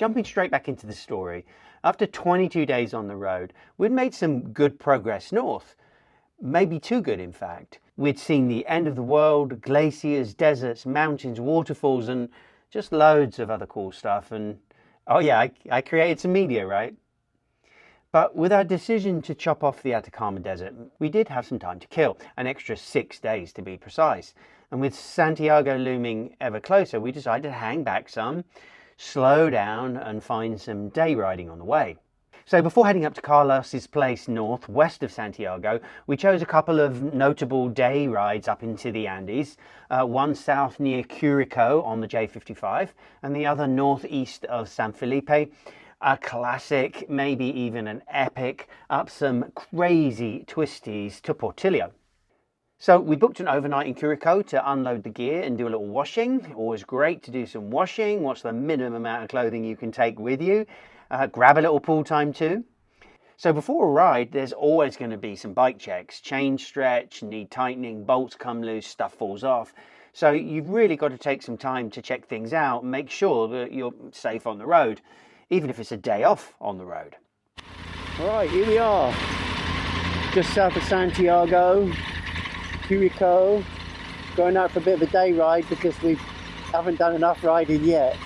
jumping straight back into the story, after 22 days on the road, we'd made some good progress north. Maybe too good, in fact. We'd seen the end of the world, glaciers, deserts, mountains, waterfalls, and just loads of other cool stuff. And oh yeah, I created some media, right? But with our decision to chop off the Atacama Desert, we did have some time to kill, an extra 6 days to be precise. And with Santiago looming ever closer, we decided to hang back some, slow down, and find some day riding on the way. So before heading up to Carlos's place northwest of Santiago, we chose a couple of notable day rides up into the Andes, one south near Curico on the J55, and the other northeast of San Felipe. A classic, maybe even an epic, up some crazy twisties to Portillo. So we booked an overnight in Curico to unload the gear and do a little washing. Always great to do some washing. What's the minimum amount of clothing you can take with you? Grab a little pool time too. So before a ride, there's always going to be some bike checks. Chain stretch, need tightening, bolts come loose, stuff falls off. So you've really got to take some time to check things out and make sure that you're safe on the road, even if it's a day off on the road. All right, here we are, just south of Santiago, Curico, going out for a bit of a day ride because we haven't done enough riding yet.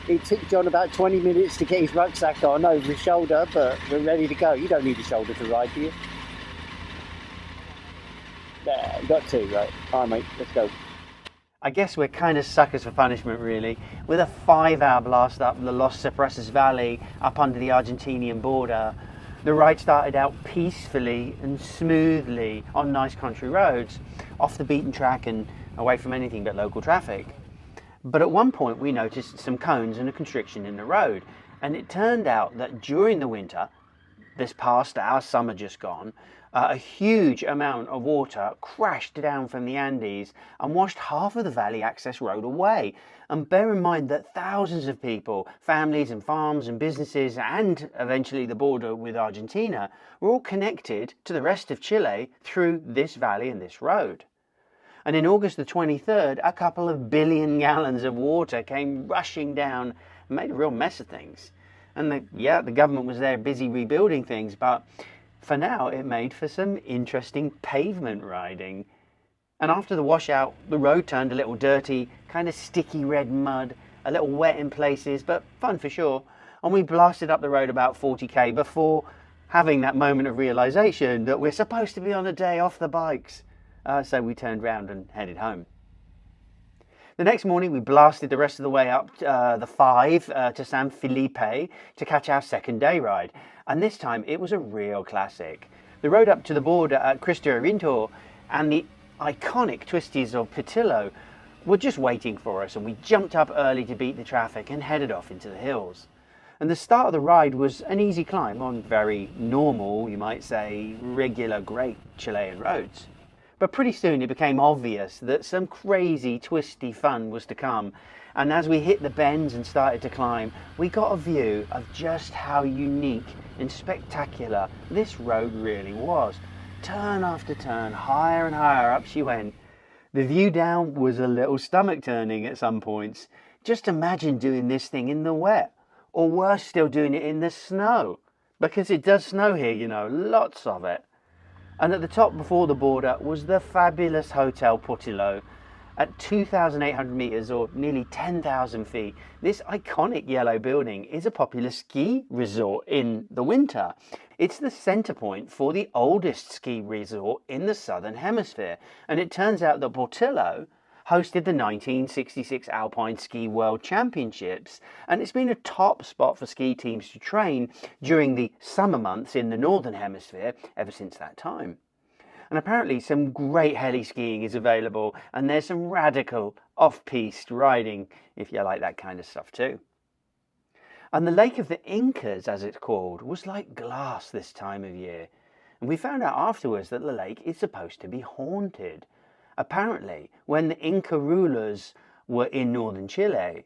It took John about 20 minutes to get his rucksack on over his shoulder, but we're ready to go. You don't need a shoulder to ride, do you? There, you got two, right? All right, mate, let's go. I guess we're kind of suckers for punishment, really. With a 5-hour blast up the Los Cipreses Valley, up under the Argentinian border, the ride started out peacefully and smoothly on nice country roads, off the beaten track and away from anything but local traffic. But at one point we noticed some cones and a constriction in the road, and it turned out that during the winter, this past our summer just gone, a huge amount of water crashed down from the Andes and washed half of the valley access road away. And bear in mind that thousands of people, families and farms and businesses, and eventually the border with Argentina, were all connected to the rest of Chile through this valley and this road. And in August the 23rd, a couple of billion gallons of water came rushing down and made a real mess of things. And the government was there busy rebuilding things, but for now it made for some interesting pavement riding. And after the washout, the road turned a little dirty, kind of sticky red mud, a little wet in places, but fun for sure. And we blasted up the road about 40k before having that moment of realization that we're supposed to be on a day off the bikes. So we turned round and headed home. The next morning we blasted the rest of the way up the 5 to San Felipe to catch our second day ride. And this time it was a real classic. The road up to the border at Cristo and the iconic twisties of Portillo were just waiting for us, and we jumped up early to beat the traffic and headed off into the hills. And the start of the ride was an easy climb on very normal, you might say, regular great Chilean roads. But pretty soon it became obvious that some crazy twisty fun was to come, and as we hit the bends and started to climb, we got a view of just how unique and spectacular this road really was. Turn after turn, higher and higher up she went. The view down was a little stomach turning at some points. Just imagine doing this thing in the wet, or worse still, doing it in the snow, because it does snow here, you know, lots of it. And at the top before the border was the fabulous Hotel Portillo. At 2,800 meters, or nearly 10,000 feet, this iconic yellow building is a popular ski resort in the winter. It's the center point for the oldest ski resort in the Southern Hemisphere. And it turns out that Portillo hosted the 1966 Alpine Ski World Championships, and it's been a top spot for ski teams to train during the summer months in the Northern Hemisphere ever since that time. And apparently some great heli skiing is available, and there's some radical off-piste riding if you like that kind of stuff too. And the Lake of the Incas, as it's called, was like glass this time of year. And we found out afterwards that the lake is supposed to be haunted. Apparently, when the Inca rulers were in northern Chile,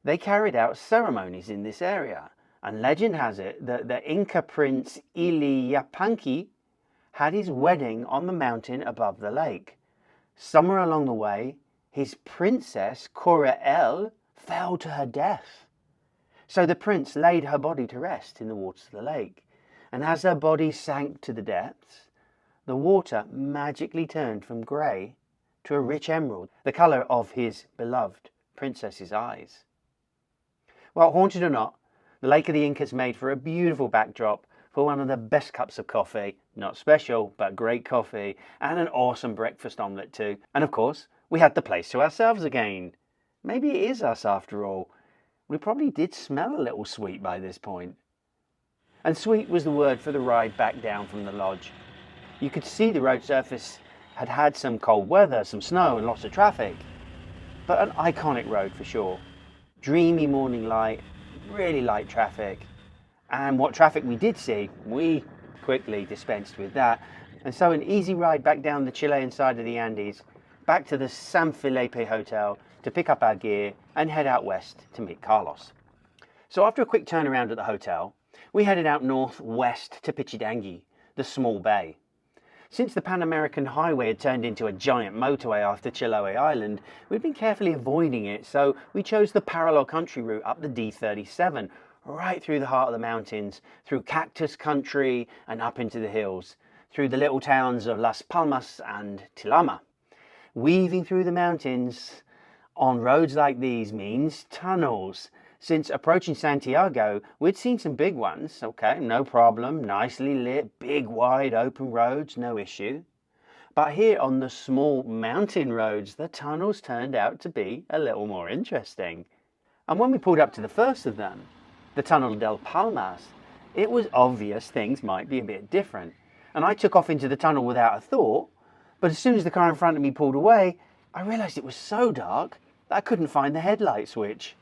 they carried out ceremonies in this area. And legend has it that the Inca prince Yapanqui had his wedding on the mountain above the lake. Somewhere along the way, his princess Cora fell to her death. So the prince laid her body to rest in the waters of the lake, and as her body sank to the depths, the water magically turned from grey to a rich emerald, the colour of his beloved princess's eyes. Well, haunted or not, the Lake of the Incas made for a beautiful backdrop for one of the best cups of coffee, not special, but great coffee, and an awesome breakfast omelette too. And of course, we had the place to ourselves again. Maybe it is us after all. We probably did smell a little sweet by this point. And sweet was the word for the ride back down from the lodge. You could see the road surface had had some cold weather, some snow and lots of traffic. But an iconic road for sure. Dreamy morning light, really light traffic. And what traffic we did see, we quickly dispensed with that. And so an easy ride back down the Chilean side of the Andes, back to the San Felipe Hotel to pick up our gear and head out west to meet Carlos. So after a quick turnaround at the hotel, we headed out northwest to Pichidangui, the small bay. Since the Pan American Highway had turned into a giant motorway after Chiloé Island, we'd been carefully avoiding it, so we chose the parallel country route up the D37, right through the heart of the mountains, through cactus country and up into the hills, through the little towns of Las Palmas and Tilama. Weaving through the mountains on roads like these means tunnels. Since approaching Santiago, we'd seen some big ones, okay, no problem, nicely lit, big wide open roads, no issue. But here on the small mountain roads, the tunnels turned out to be a little more interesting. And when we pulled up to the first of them, the Tunnel del Palmas, it was obvious things might be a bit different. And I took off into the tunnel without a thought, but as soon as the car in front of me pulled away, I realised it was so dark that I couldn't find the headlight switch.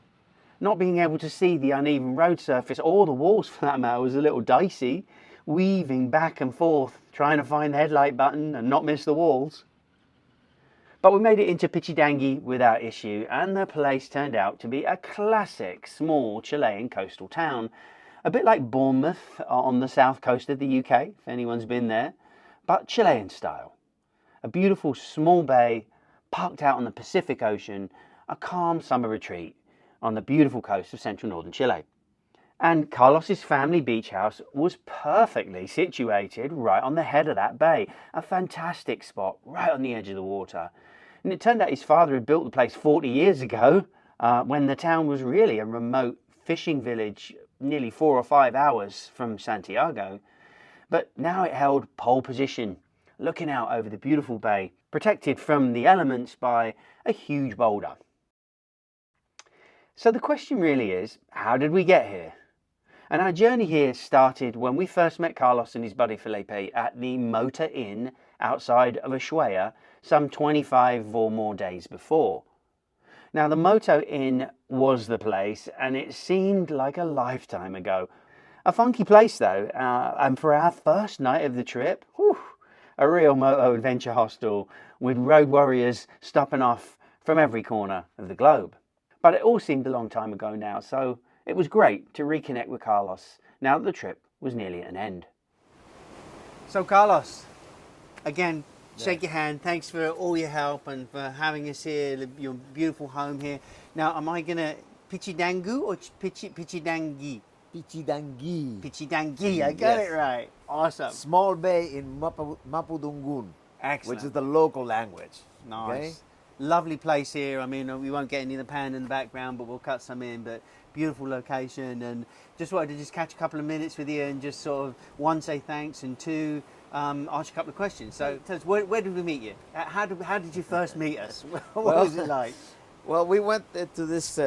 Not being able to see the uneven road surface or the walls for that matter was a little dicey, weaving back and forth, trying to find the headlight button and not miss the walls. But we made it into Pichidangui without issue, and the place turned out to be a classic small Chilean coastal town, a bit like Bournemouth on the south coast of the UK, if anyone's been there, but Chilean style. A beautiful small bay parked out on the Pacific Ocean, a calm summer retreat on the beautiful coast of central northern Chile. And Carlos's family beach house was perfectly situated right on the head of that bay, a fantastic spot right on the edge of the water. And it turned out his father had built the place 40 years ago when the town was really a remote fishing village nearly 4 or 5 hours from Santiago. But now it held pole position, looking out over the beautiful bay, protected from the elements by a huge boulder. So the question really is, how did we get here? And our journey here started when we first met Carlos and his buddy Felipe at the Moto Inn outside of Ushuaia some 25 or more days before. Now the Moto Inn was the place, and it seemed like a lifetime ago. A funky place though, and for our first night of the trip, a real moto adventure hostel with road warriors stopping off from every corner of the globe. But it all seemed a long time ago now, so it was great to reconnect with Carlos now that the trip was nearly at an end. So Carlos, again, shake your hand. Thanks for all your help and for having us here, your beautiful home here. Now, am I going to Pichidangui or Pichidangui? Pichidangui. Pichidangui, I got it right. Awesome. Small bay in Mapudungun, Excellent. which is the local language. Nice. Okay? Lovely place here. I mean, we won't get any of the pan in the background, but we'll cut some in. But beautiful location, and just wanted to catch a couple of minutes with you and just sort of, one, say thanks, and two, ask you a couple of questions. So tell us, where did we meet you? How did you first meet us? What was it like? Well, we went to this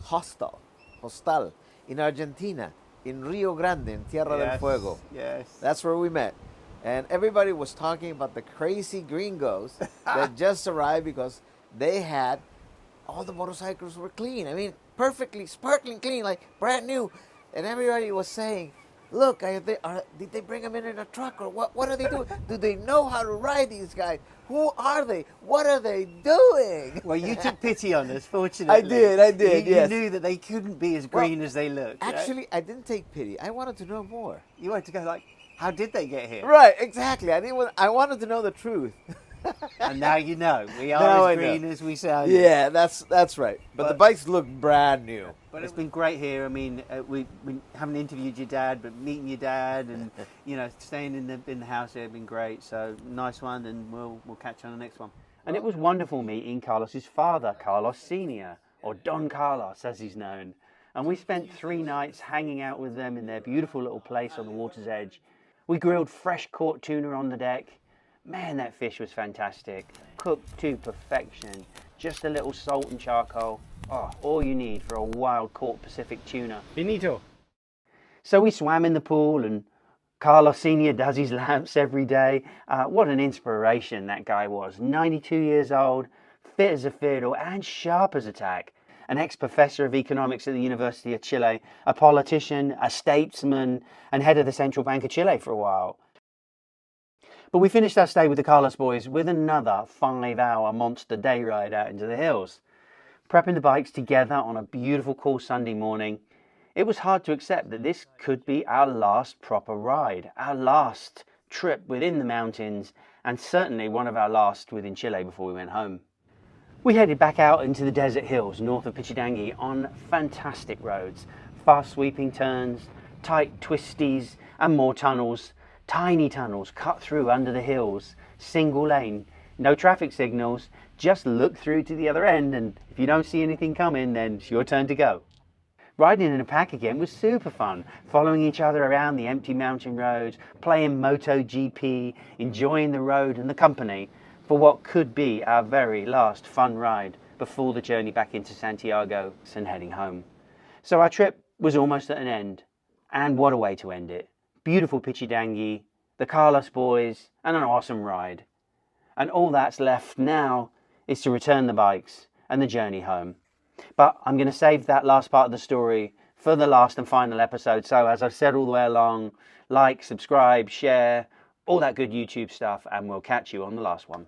hostel in Argentina, in Rio Grande, in Tierra del Fuego. Yes. That's where we met. And everybody was talking about the crazy gringos that just arrived because they had, all the motorcycles were clean. I mean, perfectly, sparkling clean, like brand new. And everybody was saying, look, did they bring them in a truck, or what are they doing? Do they know how to ride these guys? Who are they? What are they doing? Well, you took pity on us, fortunately. I did, yes. You knew that they couldn't be as green as they looked. Actually, right? I didn't take pity. I wanted to know more. You wanted to go like, how did they get here? Right, exactly. I wanted to know the truth. And now you know. We Now are I as know. green as we sound. Yeah, that's right. But the But- bikes look brand new. But it's been great here. I mean, we haven't interviewed your dad, but meeting your dad and staying in the house here has been great. So nice one, and we'll catch you on the next one. And it was wonderful meeting Carlos's father, Carlos Senior, or Don Carlos as he's known. And we spent 3 nights hanging out with them in their beautiful little place on the water's edge. We grilled fresh caught tuna on the deck. Man, that fish was fantastic. Cooked to perfection. Just a little salt and charcoal. Oh, all you need for a wild caught Pacific tuna. Finito. So we swam in the pool, and Carlos Senior does his laps every day. What an inspiration that guy was. 92 years old, fit as a fiddle and sharp as a tack. An ex-professor of economics at the University of Chile, a politician, a statesman, and head of the Central Bank of Chile for a while. But we finished our stay with the Carlos boys with another 5-hour monster day ride out into the hills. Prepping the bikes together on a beautiful cool Sunday morning, it was hard to accept that this could be our last proper ride, our last trip within the mountains, and certainly one of our last within Chile before we went home. We headed back out into the desert hills north of Pichidangui on fantastic roads, fast sweeping turns, tight twisties and more tunnels, tiny tunnels cut through under the hills, single lane, no traffic signals, just look through to the other end, and if you don't see anything coming, then it's your turn to go. Riding in a pack again was super fun, following each other around the empty mountain roads, playing Moto GP, enjoying the road and the company for what could be our very last fun ride before the journey back into Santiago and heading home. So our trip was almost at an end, and what a way to end it. Beautiful Pichidangui, the Carlos boys, and an awesome ride. And all that's left now is to return the bikes and the journey home. But I'm going to save that last part of the story for the last and final episode. So as I've said all the way along, like, subscribe, share, all that good YouTube stuff, and we'll catch you on the last one.